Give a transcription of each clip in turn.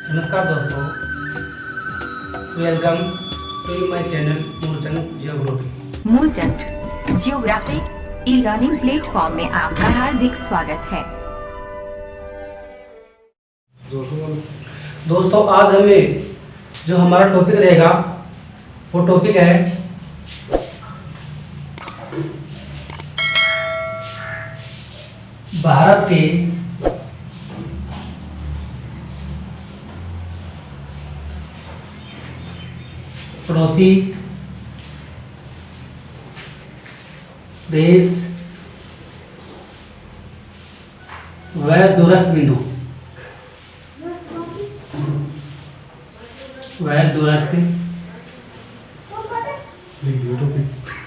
नमस्कार दोस्तों, welcome to my channel Moolchand geography. Moolchand geography e learning platform में आपका हार्दिक स्वागत है। दोस्तों आज हमें जो हमारा टॉपिक रहेगा वो टॉपिक है भारत के पड़ोसी देश व दूरस्थ बिंदु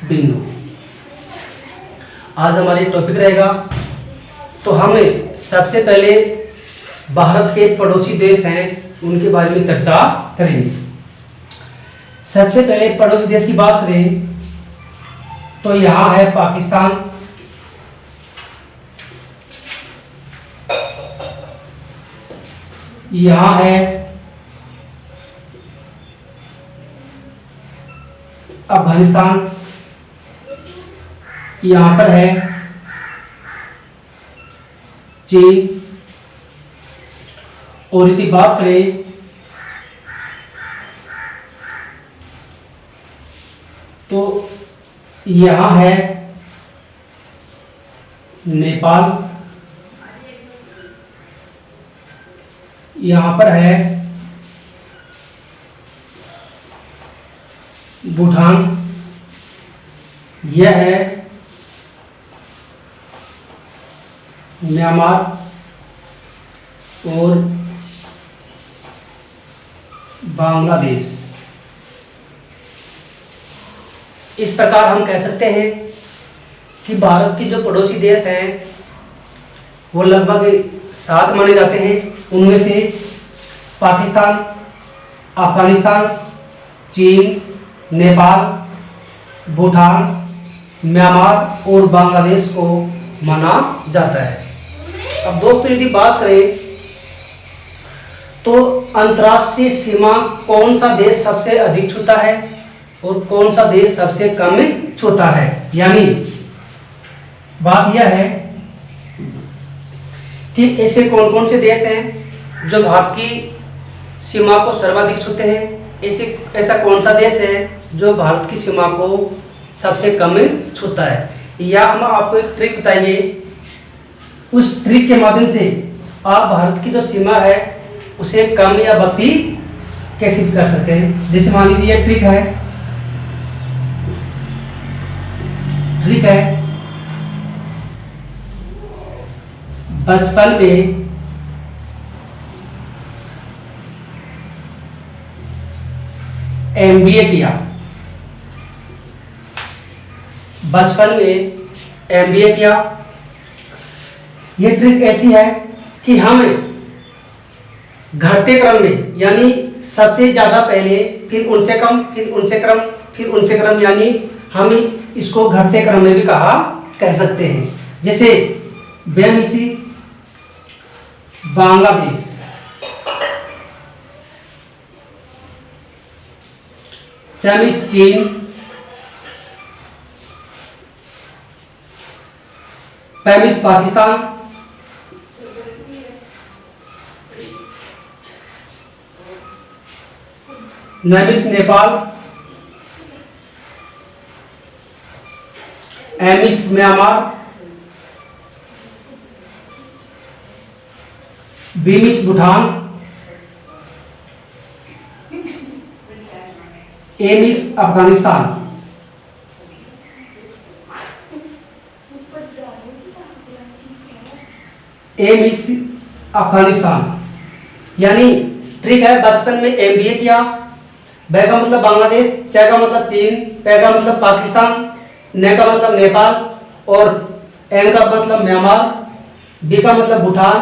बिंदु आज हमारी टॉपिक रहेगा। तो हम सबसे पहले भारत के पड़ोसी देश हैं उनके बारे में चर्चा करेंगे। सबसे पहले पड़ोसी देश की बात करें तो यहाँ है पाकिस्तान, यहाँ है अफगानिस्तान, यहाँ पर है चीन, और यदि बात करें तो यहाँ है नेपाल, यहाँ पर है भूटान, यह है म्यांमार और बांग्लादेश। इस प्रकार हम कह सकते हैं कि भारत के जो पड़ोसी देश हैं वो लगभग 7 माने जाते हैं। उनमें से पाकिस्तान, अफगानिस्तान, चीन, नेपाल, भूटान, म्यांमार और बांग्लादेश को माना जाता है। अब दोस्तों यदि बात करें तो अंतर्राष्ट्रीय सीमा कौन सा देश सबसे अधिक छूता है और कौन सा देश सबसे कम छूता है, यानी बात यह है कि ऐसे कौन कौन से देश हैं जो भारत की सीमा को सर्वाधिक छूते हैं, ऐसा कौन सा देश है जो भारत की सीमा को सबसे कम छूता है। या हम आपको एक ट्रिक बताइए, उस ट्रिक के माध्यम से आप भारत की जो सीमा है उसे कम या बढ़ती कैसे कर सकते हैं। जैसे मान लीजिए ये ट्रिक है, बचपन में एमबीए किया, बचपन में एमबीए किया। ये ट्रिक ऐसी है कि हम घटते क्रम में, यानी सबसे ज्यादा पहले, फिर उनसे कम, फिर उनसे क्रम, फिर उनसे क्रम, यानी हम इसको घटते क्रम में भी कह सकते हैं। जैसे बेमिसी बांग्लादेश, चमिस चीन, पैमिस पाकिस्तान, नमिस नेपाल, एमिस म्यांमार, बीमिस भूटान, एमिस अफगानिस्तान। एमिस अफगानिस्तान, यानी ट्रिक है, बचपन में एमबीए किया, ब का मतलब बांग्लादेश, च का मतलब चीन, प का मतलब पाकिस्तान, न का मतलब नेपाल और एम का मतलब म्यांमार, बी का मतलब भूटान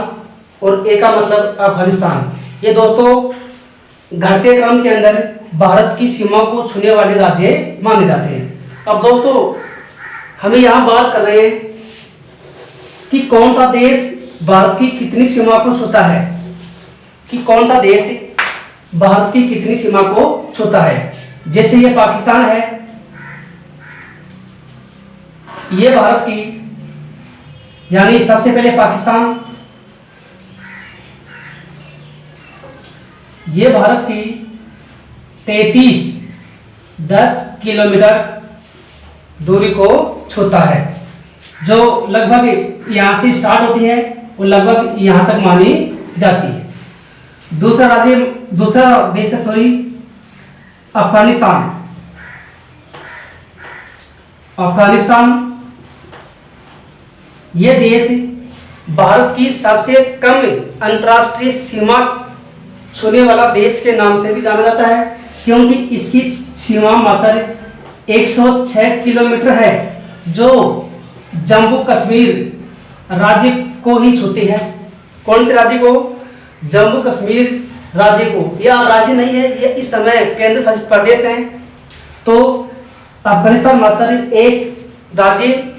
और ए का मतलब अफगानिस्तान। ये दोस्तों घटते क्रम के अंदर भारत की सीमा को छूने वाले राज्य माने जाते हैं। अब दोस्तों हमें यहाँ बात कर रहे हैं कि कौन सा देश भारत की कितनी सीमा को छूता है, कि कौन सा देश भारत की कितनी सीमा को छूता है। जैसे ये पाकिस्तान है, ये भारत की, यानी सबसे पहले पाकिस्तान, ये भारत की 3310 किलोमीटर दूरी को छूता है, जो लगभग यहां से स्टार्ट होती है और लगभग यहां तक मानी जाती है। दूसरा देश है अफगानिस्तान। यह देश भारत की सबसे कम अंतर्राष्ट्रीय सीमा छूने वाला देश के नाम से भी जाना जाता है, क्योंकि इसकी सीमा मात्र 106 किलोमीटर है, जो जम्मू कश्मीर राज्य को ही छूती है। कौन से राज्य को? जम्मू कश्मीर राज्य को। यह राज्य नहीं है, यह इस समय केंद्र शासित प्रदेश है। तो अफगानिस्तान मात्र एक राज्य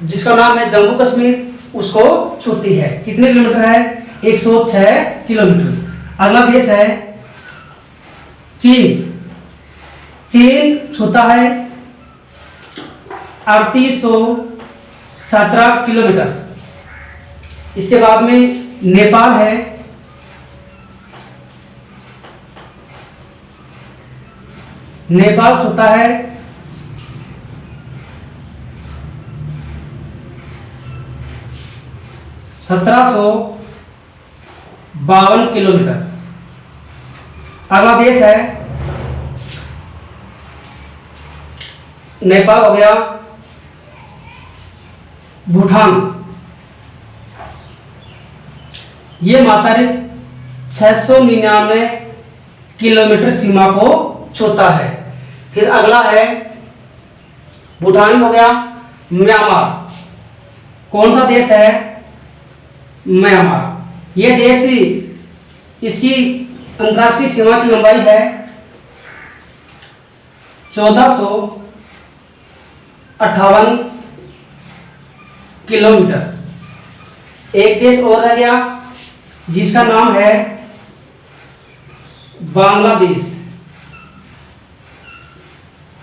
जिसका नाम है जम्मू कश्मीर, उसको छूती है। कितने किलोमीटर है? 106 किलोमीटर। अगला देश है चीन। चीन छूता है 3817 किलोमीटर। इसके बाद में नेपाल है, नेपाल छूता है 1752 किलोमीटर। अगला देश है, नेपाल हो गया, भूटान। ये मात्र 699 किलोमीटर सीमा को छूता है। फिर अगला है, भूटान हो गया, म्यांमार। कौन सा देश है? म्यांमार। यह देश, इसकी अंतर्राष्ट्रीय सीमा की लंबाई है 1458 किलोमीटर। एक देश और रह गया जिसका नाम है बांग्लादेश।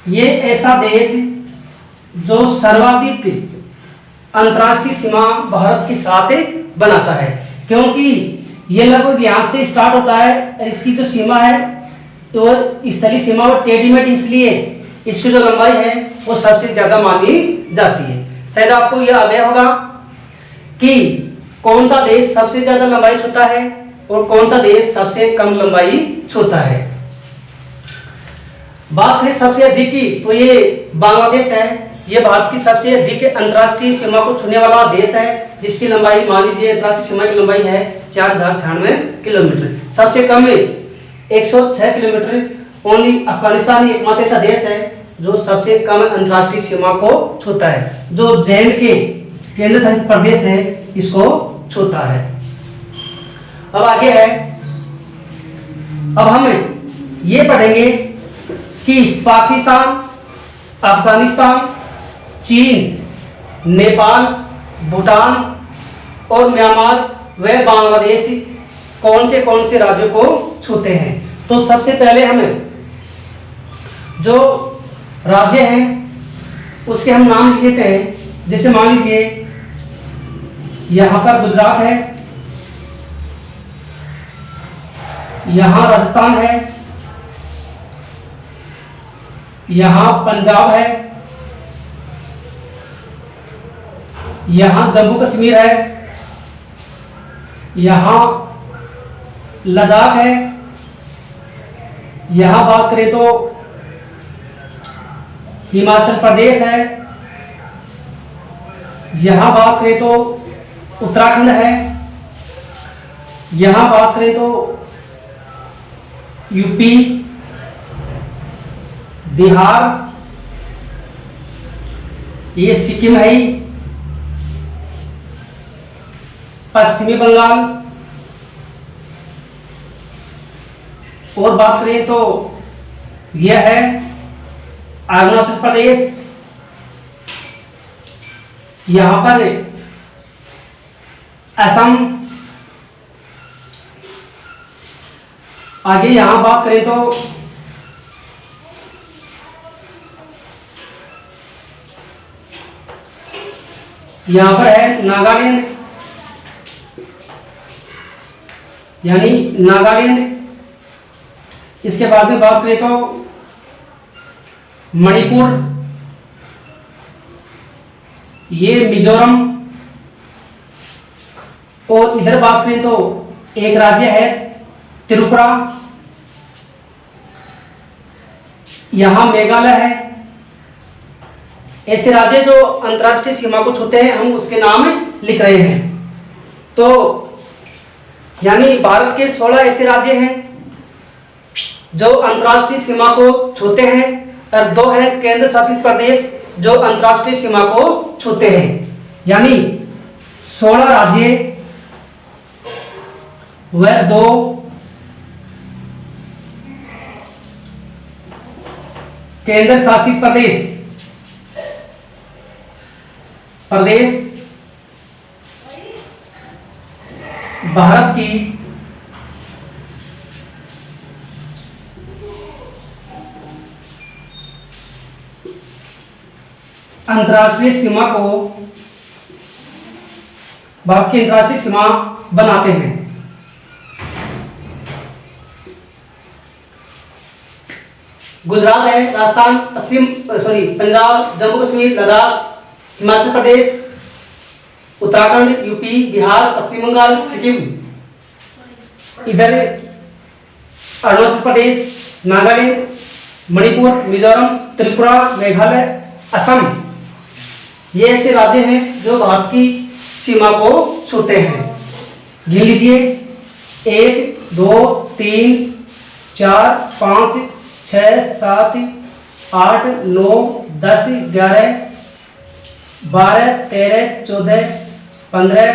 ये ऐसा देश जो सर्वाधिक अंतर्राष्ट्रीय सीमा भारत के साथ बनाता है, क्योंकि ये लगभग यहाँ से स्टार्ट होता है। इसकी जो सीमा है तो स्थलीय सीमा और टेढ़ी-मेढ़ी, इसलिए इसकी जो लंबाई है वो सबसे ज्यादा मानी जाती है। शायद आपको यह आ गया होगा कि कौन सा देश सबसे ज्यादा लंबाई छूता है और कौन सा देश सबसे कम लंबाई छूता है। बात करें सबसे अधिक की, तो ये बांग्लादेश है। ये भारत की सबसे अधिक अंतर्राष्ट्रीय सीमा को छूने वाला देश है, जिसकी लंबाई मान लीजिए अंतर्राष्ट्रीय सीमा की लंबाई है 4096 किलोमीटर। सबसे कम 106 किलोमीटर। ओनली अफगानिस्तान ही एकमात्र ऐसा देश है जो सबसे कम अंतर्राष्ट्रीय सीमा को छूता है, जो जैन के केंद्र शासित प्रदेश है, इसको छूता है। अब आगे है, अब हम ये पढ़ेंगे कि पाकिस्तान, अफगानिस्तान, चीन, नेपाल, भूटान और म्यांमार व बांग्लादेश कौन से राज्यों को छूते हैं। तो सबसे पहले हमें जो राज्य हैं उसके हम नाम लिख लेते हैं। जैसे मान लीजिए यहां पर गुजरात है, यहां राजस्थान है, यहां पंजाब है, यहां जम्मू कश्मीर है, यहां लद्दाख है, यहां बात करें तो हिमाचल प्रदेश है, यहां बात करें तो उत्तराखंड है, यहां बात करें तो यूपी, बिहार, ये सिक्किम है, पश्चिमी बंगाल, और बात करें तो यह है अरुणाचल प्रदेश, यहां पर असम, आगे यहाँ बात करें तो यहाँ पर है नागालैंड, यानी नागालैंड। इसके बाद में बात करें तो मणिपुर, ये मिजोरम। और इधर बात करें तो एक राज्य है त्रिपुरा, यहां मेघालय है। ऐसे राज्य जो अंतर्राष्ट्रीय सीमा को छूते हैं, हम उसके नाम लिख रहे हैं। तो यानी भारत के 16 ऐसे राज्य हैं जो अंतर्राष्ट्रीय सीमा को छूते हैं, और 2 है केंद्र शासित प्रदेश जो अंतर्राष्ट्रीय सीमा को छूते हैं। यानी 16 राज्य व 2 केंद्र शासित प्रदेश भारत की अंतर्राष्ट्रीय सीमा को, भारत की अंतर्राष्ट्रीय सीमा बनाते हैं। गुजरात है, राजस्थान, पंजाब, जम्मू कश्मीर, लद्दाख, हिमाचल प्रदेश, उत्तराखंड, यूपी, बिहार, पश्चिम बंगाल, सिक्किम। इधर अरुणाचल प्रदेश, नागालैंड, मणिपुर, मिजोरम, त्रिपुरा, मेघालय, असम। ये ऐसे राज्य हैं जो भारत की सीमा को छूते हैं। गिन लीजिए 1, 2, 3, 4, 5, 6, 7, 8, 9, 10, 11, 12, 13, 14, 15,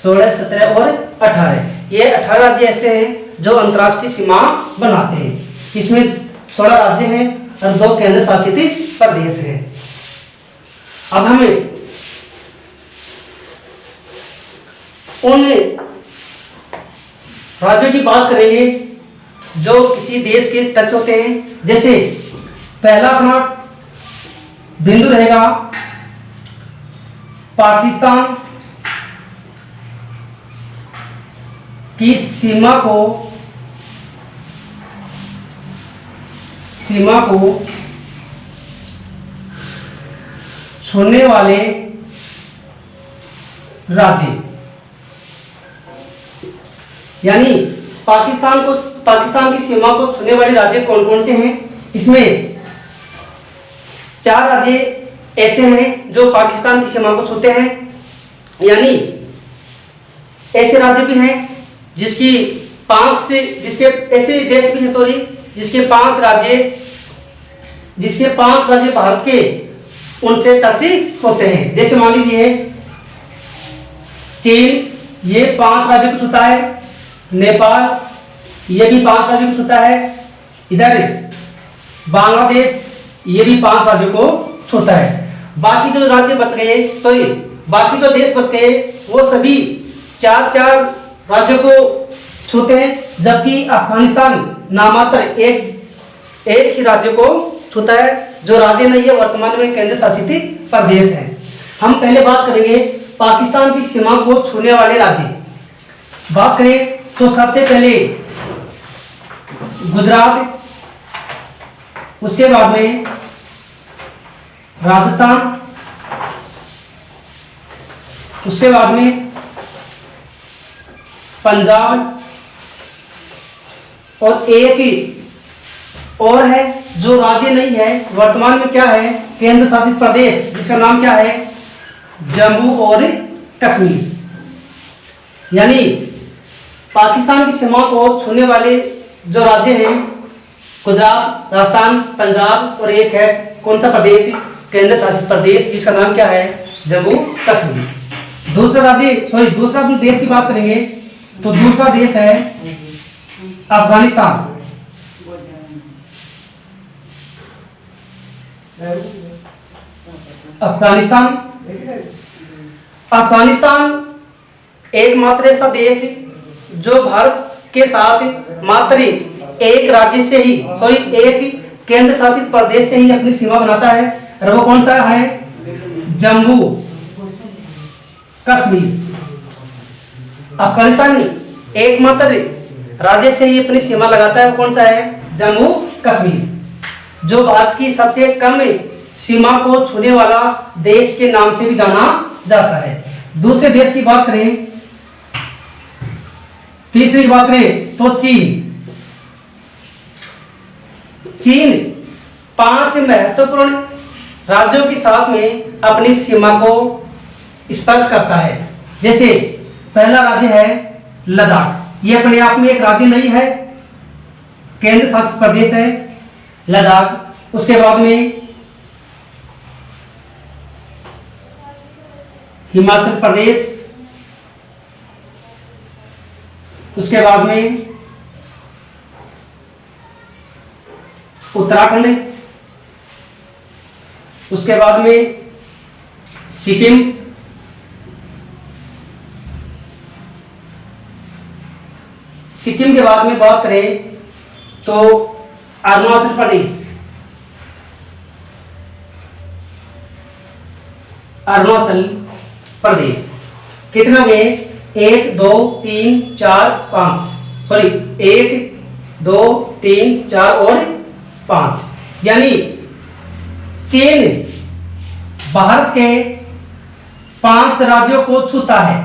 16, 17 और 18। ये 18 राज्य ऐसे हैं जो अंतर्राष्ट्रीय सीमा बनाते हैं। इसमें 16 राज्य हैं और 2 केंद्र शासित प्रदेश हैं। अब हमें उन राज्यों की बात करेंगे जो किसी देश के टच होते हैं। जैसे पहला अपना बिंदु रहेगा पाकिस्तान की सीमा को छूने वाले राज्य, यानी पाकिस्तान की सीमा को छूने वाले राज्य कौन कौन से हैं। इसमें 4 राज्य ऐसे हैं जो पाकिस्तान की सीमा को छूते हैं, यानी ऐसे राज्य भी हैं जिसके ऐसे देश भी हैं जिसके 5 राज्य भारत के उनसे टच होते हैं। जैसे मान लीजिए चीन, ये 5 राज्यों को छूता है। नेपाल, ये भी 5 राज्यों को छूता है। इधर बांग्लादेश, ये भी 5 राज्यों को छूता है। बाकी जो राज्य बच गए, बाकी जो देश बच गए, वो सभी 4 राज्यों को छूते हैं, जबकि अफगानिस्तान नामात्र एक ही राज्य को छूता है, जो राज्य नहीं है, वर्तमान में केंद्र शासित प्रदेश है। हम पहले बात करेंगे पाकिस्तान की सीमा को छूने वाले राज्य। बात करें तो सबसे पहले गुजरात, उसके बाद में राजस्थान, उसके बाद में पंजाब, और एक और है जो राज्य नहीं है, वर्तमान में क्या है, केंद्र शासित प्रदेश, जिसका नाम क्या है, जम्मू और कश्मीर। यानी पाकिस्तान की सीमा को छूने वाले जो राज्य हैं, गुजरात, राजस्थान, पंजाब, और एक है कौन सा प्रदेश, केंद्र शासित प्रदेश, जिसका नाम क्या है, जम्मू कश्मीर। दूसरा देश की बात करेंगे तो दूसरा देश है अफगानिस्तान। अफगानिस्तान एकमात्र ऐसा देश जो भारत के साथ मात्र एक राज्य से ही एक केंद्र शासित प्रदेश से ही अपनी सीमा बनाता है, और वो कौन सा है? जम्मू कश्मीर। अफगानिस्तान एकमात्र राज्य से ही अपनी सीमा लगाता है, वो कौन सा है? जम्मू कश्मीर, जो भारत की सबसे कम सीमा को छूने वाला देश के नाम से भी जाना जाता है। दूसरे देश की बात करें, तीसरी बात करें तो चीन 5 महत्वपूर्ण राज्यों के साथ में अपनी सीमा को स्पर्श करता है। जैसे पहला राज्य है लद्दाख, ये अपने आप में एक राज्य नहीं है, केंद्र शासित प्रदेश है लद्दाख। उसके बाद में हिमाचल प्रदेश, उसके बाद में उत्तराखंड, उसके बाद में सिक्किम, सिक्किम के बाद में बात करें तो अरुणाचल प्रदेश, अरुणाचल प्रदेश। कितने हो गए? 1 2 3 4 5, सॉरी 1 2 3 4 और 5, यानी चीन भारत के 5 राज्यों को छूता है।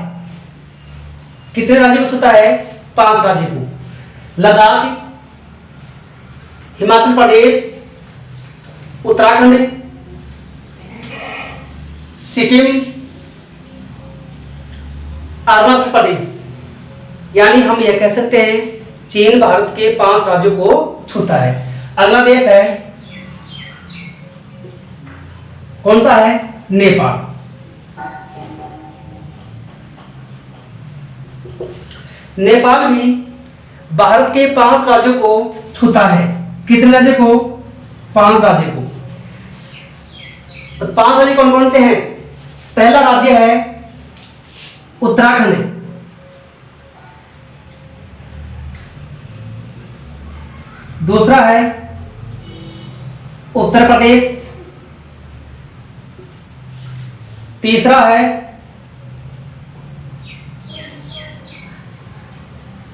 कितने राज्यों को छूता है? 5 राज्यों को। लद्दाख, हिमाचल प्रदेश, उत्तराखंड, सिक्किम, अरुणाचल प्रदेश। यानी हम यह कह सकते हैं चीन भारत के 5 राज्यों को छूता है। अगला देश है, कौन सा है? नेपाल। नेपाल भी भारत के 5 राज्यों को छूता है। कितने राज्यों को? 5 राज्यों को। तो 5 राज्य कौन कौन से हैं? पहला राज्य है उत्तराखंड, दूसरा है उत्तर प्रदेश, तीसरा है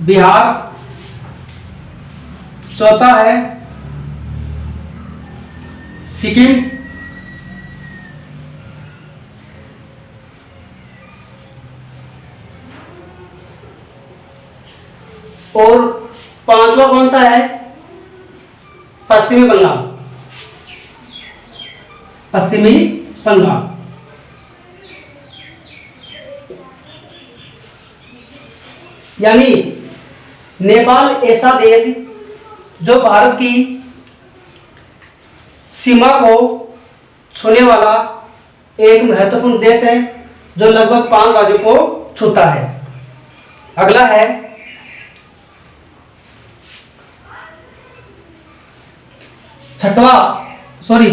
बिहार, चौथा है सिक्किम, और 5वां कौन सा है? पश्चिमी बंगाल, पश्चिमी बंगाल। यानी नेपाल ऐसा देश जो भारत की सीमा को छूने वाला एक महत्वपूर्ण देश है, जो लगभग 5 राज्यों को छूता है। अगला है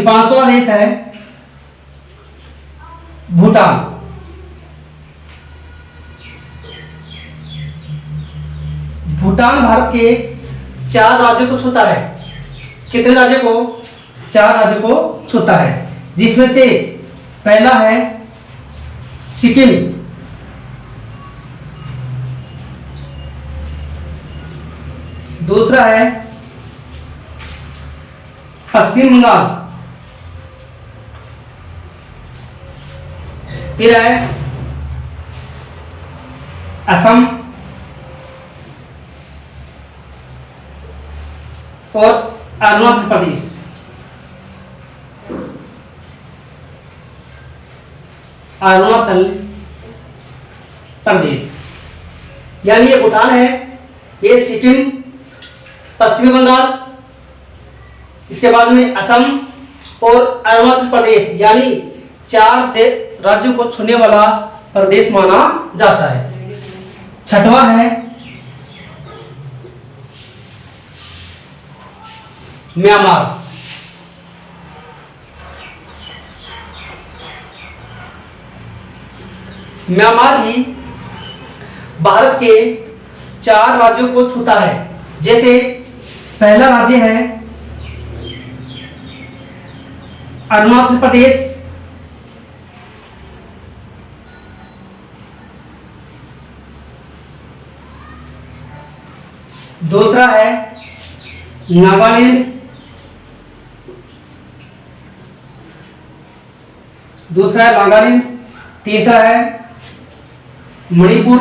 पांचवा देश है भूटान। भूटान भारत के 4 राज्यों को छूता है। कितने राज्यों को? 4 राज्यों को छूता है, जिसमें से पहला है सिक्किम, दूसरा है पश्चिम बंगाल, फिर है असम और अरुणाचल प्रदेश। अरुणाचल प्रदेश यानी ये भूटान है, ये सिक्किम, पश्चिमी बंगाल, इसके बाद में असम और अरुणाचल प्रदेश, यानी 4 राज्यों को छूने वाला प्रदेश माना जाता है। 6वां है म्यांमार। म्यांमार भी भारत के 4 राज्यों को छूता है, जैसे पहला राज्य है अरुणाचल प्रदेश, दूसरा है नागालैंड, तीसरा है मणिपुर,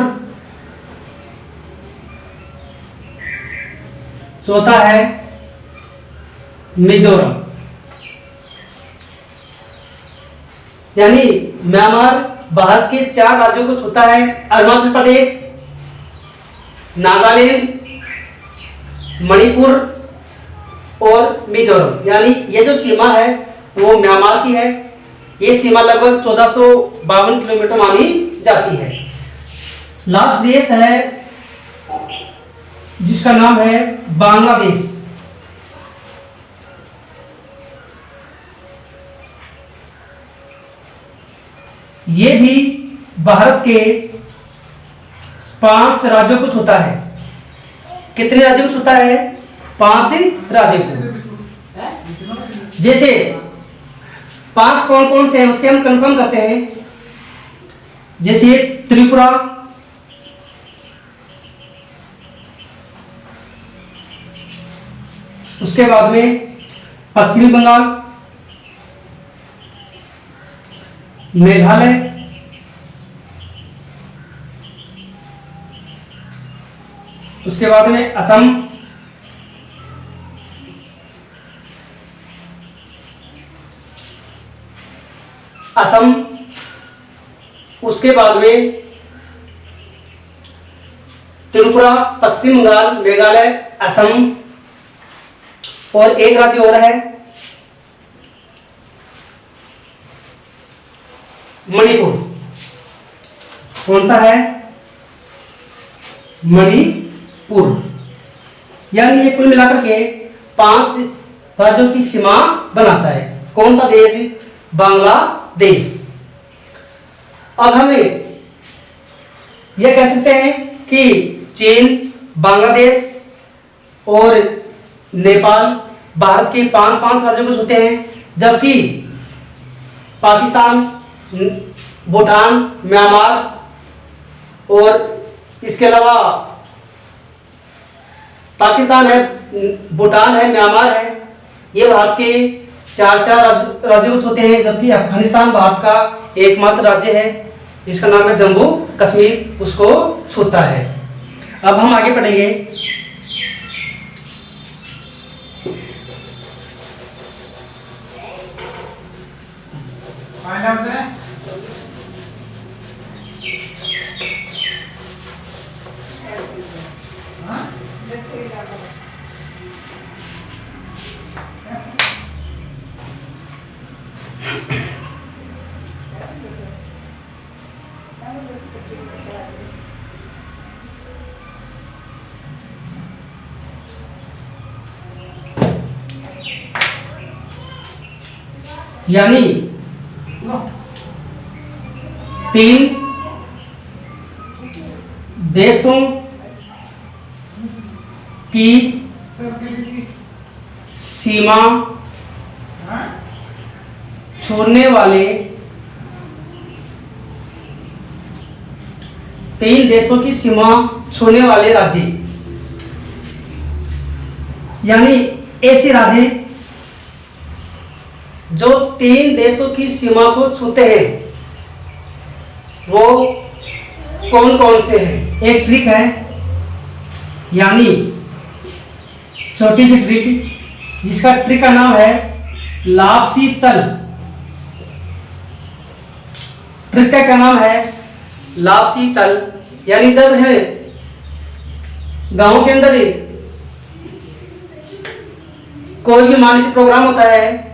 चौथा है मिजोरम। यानी म्यांमार भारत के 4 राज्यों को छूता है, अरुणाचल प्रदेश, नागालैंड, मणिपुर और मिजोरम। यानी ये जो सीमा है वो म्यांमार की है। ये सीमा लगभग 1452 किलोमीटर मानी जाती है। लास्ट देश है जिसका नाम है बांग्लादेश। ये भी भारत के 5 राज्यों को छूता है। कितने राज्यों को छूता है? 5 राज्यों को। जैसे 5 कौन कौन से हैं उसके हम कंफर्म करते हैं। जैसे त्रिपुरा, उसके बाद में पश्चिमी बंगाल, मेघालय, उसके बाद में असम, उसके बाद में त्रिपुरा, पश्चिम बंगाल, मेघालय, असम और एक राज्य और है मणिपुर। कौन सा है? मणिपुर। यानी ये कुल मिलाकर के 5 राज्यों की सीमा बनाता है। कौन सा देश? बांग्लादेश। अब हमें यह कह सकते हैं कि चीन, बांग्लादेश और नेपाल भारत के 5 राज्यों को छूते हैं, जबकि पाकिस्तान, भूटान, म्यांमार और इसके अलावा पाकिस्तान है, भूटान है, म्यांमार है, ये भारत के 4 राज्यों को छूते हैं, जबकि अफगानिस्तान भारत का एकमात्र राज्य है जिसका नाम है जम्मू कश्मीर, उसको छूता है। अब हम आगे पढ़ेंगे। यानी 3 देशों की सीमा छोड़ने वाले 3 देशों की सीमा छोड़ने वाले राज्य, यानी ऐसे राज्य जो 3 देशों की सीमा को छूते हैं वो कौन कौन से हैं? एक ट्रिक है, यानी छोटी सी ट्रिक, जिसका ट्रिक का नाम है लापसी चल। ट्रिक का क्या नाम है? लापसी चल। यानी जब है गांव के अंदर कोई भी मान लीजिए प्रोग्राम होता है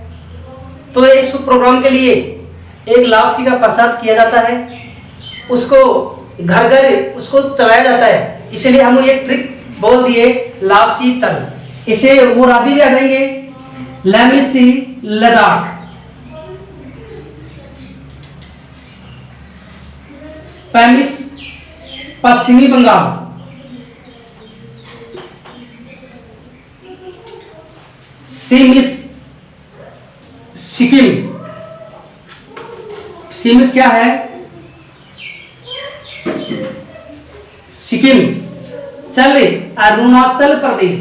तो एक शुभ प्रोग्राम के लिए एक लापसी का प्रसाद किया जाता है, उसको घर घर उसको चलाया जाता है, इसलिए हम ये ट्रिक बोल दिए लापसी चल। इसे वो राज्य भी आ जाएंगे, लेट मी सी लद्दाख, पश्चिमी बंगाल, सिमिस सिक्किम, सिमिस क्या है? सिक्किम। चल अरुणाचल प्रदेश,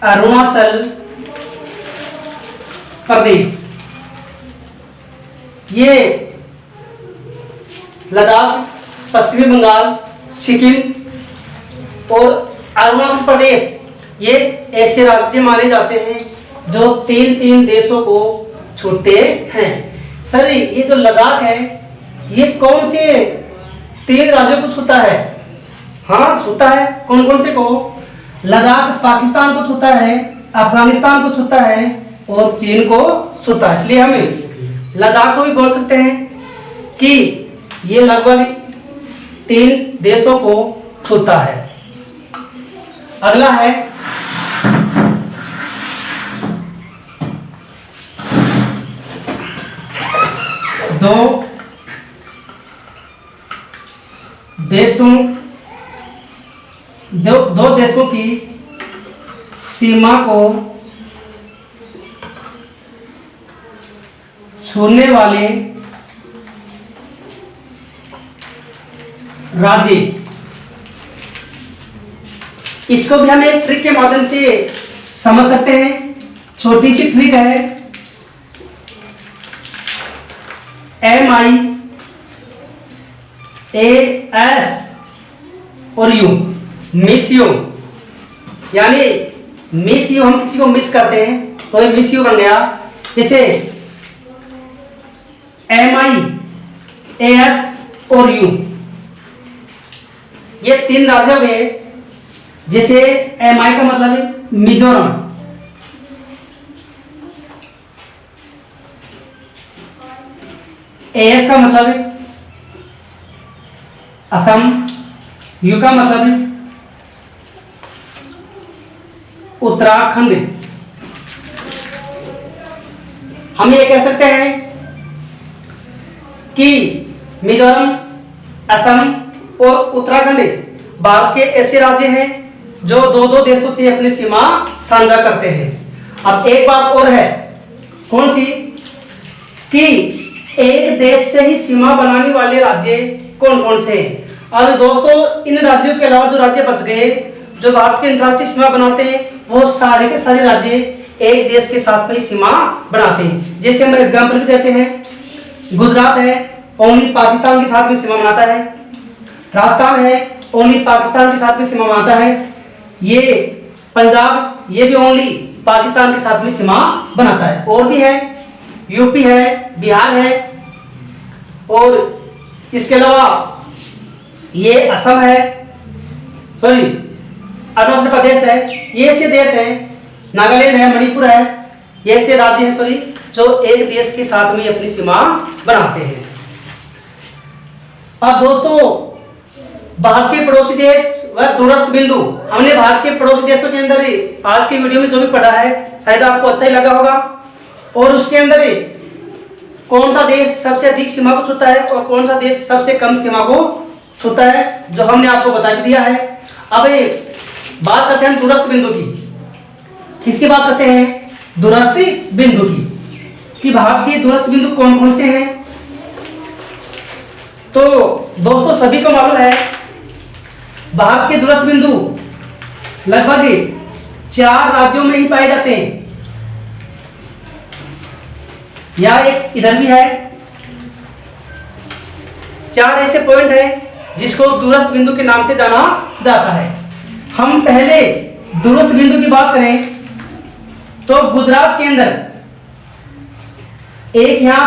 अरुणाचल प्रदेश, ये लद्दाख, पश्चिमी बंगाल, सिक्किम और अरुणाचल प्रदेश, ये ऐसे राज्य माने जाते हैं जो तीन देशों को छूते हैं। सर ये जो लद्दाख है ये कौन से 3 राज्यों को छूता है? हाँ छूता है। कौन कौन से को? लद्दाख पाकिस्तान को छूता है, अफगानिस्तान को छूता है और चीन को छूता है। इसलिए हमें लद्दाख को भी बोल सकते हैं कि ये लगभग 3 देशों को छूता है। अगला है दो देशों की सीमा को छूने वाले राज्य, इसको भी हम एक ट्रिक के माध्यम से समझ सकते हैं। छोटी सी ट्रिक है, MIAS और यू, मिस यू, यानी मिस यू, हम किसी को मिस करते हैं तो ये मिस यू बन गया। जैसे MIAS और यू, ये 3 राज्य हो गए। जैसे MI का मतलब है मिजोरम, AS का मतलब है असम, यू का मतलब है उत्तराखंड। हम ये कह सकते हैं कि मिजोरम, असम और उत्तराखंड भारत के ऐसे राज्य हैं जो 2 देशों से अपनी सीमा साझा करते हैं। अब एक बात और है, कौन सी? कि एक देश से ही सीमा बनाने वाले राज्य कौन कौन से हैं? और दोस्तों इन राज्यों के अलावा जो राज्य बच गए जो भारत के अंतर्राष्ट्रीय सीमा बनाते हैं, वो सारे के सारे राज्य एक देश के साथ में सीमा बनाते हैं। जैसे हम एग्जाम्पल भी देते हैं, गुजरात है ओनली पाकिस्तान के साथ में सीमा बनाता है, राजस्थान है ओनली पाकिस्तान के साथ में सीमा बनाता है, ये पंजाब ये भी ओनली पाकिस्तान के साथ में सीमा बनाता है। और भी है, यूपी है, बिहार है, और इसके अलावा ये असम है, सॉरी अरुणाचल प्रदेश है, ये ऐसे देश हैं, नागालैंड है, मणिपुर है, ये ऐसे राज्य हैं सॉरी जो एक देश के साथ में अपनी सीमा बनाते हैं। अब दोस्तों भारत के पड़ोसी देश व दूरस्थ बिंदु, हमने भारत के पड़ोसी देशों के अंदर आज की वीडियो में जो भी पढ़ा है शायद आपको अच्छा ही लगा होगा। और उसके अंदर कौन सा देश सबसे अधिक सीमा को छूता है और कौन सा देश सबसे कम सीमा को छूता है जो हमने आपको बता दिया है। अब बात करते हैं दूरस्थ बिंदु की। किसकी बात करते हैं? दूरस्थ बिंदु की, कि भारत के दूरस्थ बिंदु कौन कौन से हैं। तो दोस्तों सभी को मालूम है भारत के दूरस्थ बिंदु लगभग 4 राज्यों में ही पाए जाते हैं। या एक इधर भी है, 4 ऐसे पॉइंट है जिसको दूरस्थ बिंदु के नाम से जाना जाता है। हम पहले दूरस्थ बिंदु की बात करें तो गुजरात के अंदर एक यहाँ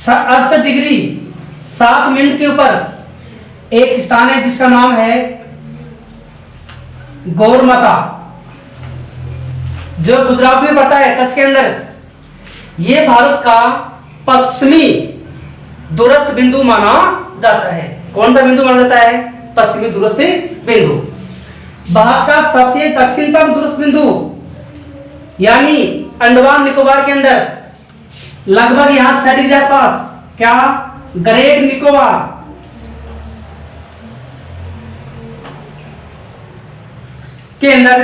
68 डिग्री 7 मिनट के ऊपर एक स्थान है जिसका नाम है गौरमाता, जो गुजरात में पड़ता है कच्छ के अंदर। ये भारत का पश्चिमी दूरस्थ बिंदु माना जाता है। कौन सा बिंदु माना जाता है? पश्चिमी दूरस्थ बिंदु। भारत का सबसे दक्षिणतम दूरस्थ बिंदु यानी अंडमान निकोबार के अंदर लगभग यहां 6 डिग्री आसपास, क्या ग्रेट निकोबार के अंदर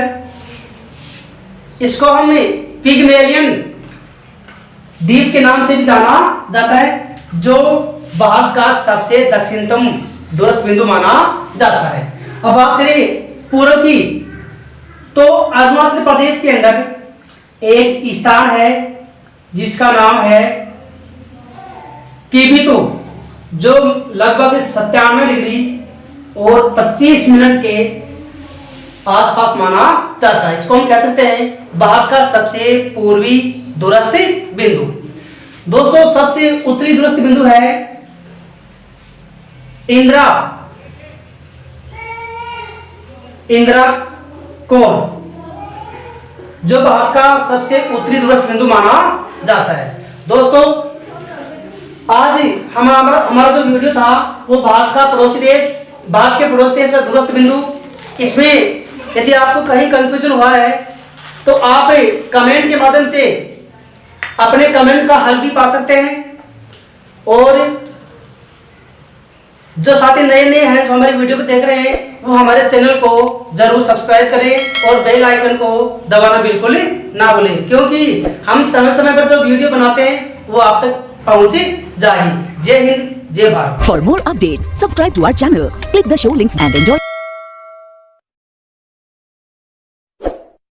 इसको हम पिग्मेलियन द्वीप के नाम से भी जाना जाता है, जो भारत का सबसे दक्षिणतम दूरस्थ बिंदु माना जाता है। अब बात करें पूर्व की, तो अरुणाचल प्रदेश के अंदर एक स्थान है जिसका नाम है किबिथु, जो लगभग 97 डिग्री और 25 मिनट के आसपास माना जाता है। इसको हम कह सकते हैं भारत का सबसे पूर्वी दूरस्थ बिंदु। दोस्तों, सबसे उत्तरी दूरस्थ बिंदु है इंदिरा कोण, जो भारत का सबसे उत्तरी दूरस्थ बिंदु माना जाता है। दोस्तों, आज हमारा जो वीडियो था वो भारत के पड़ोसी देश का दूरस्थ बिंदु। इसमें यदि आपको कहीं कंफ्यूजन हुआ है तो आप कमेंट के माध्यम से अपने कमेंट का हल भी पा सकते हैं, और जो साथी नए हैं जो हमारी वीडियो को देख रहे हैं वो हमारे चैनल को जरूर सब्सक्राइब करें और बेल आइकन को दबाना बिल्कुल ना भूलें, क्योंकि हम समय समय पर जो वीडियो बनाते हैं वो आप तक पहुंचे जाए। जय हिंद, जय Bharat. For more updates, subscribe to our channel, click the show links and enjoy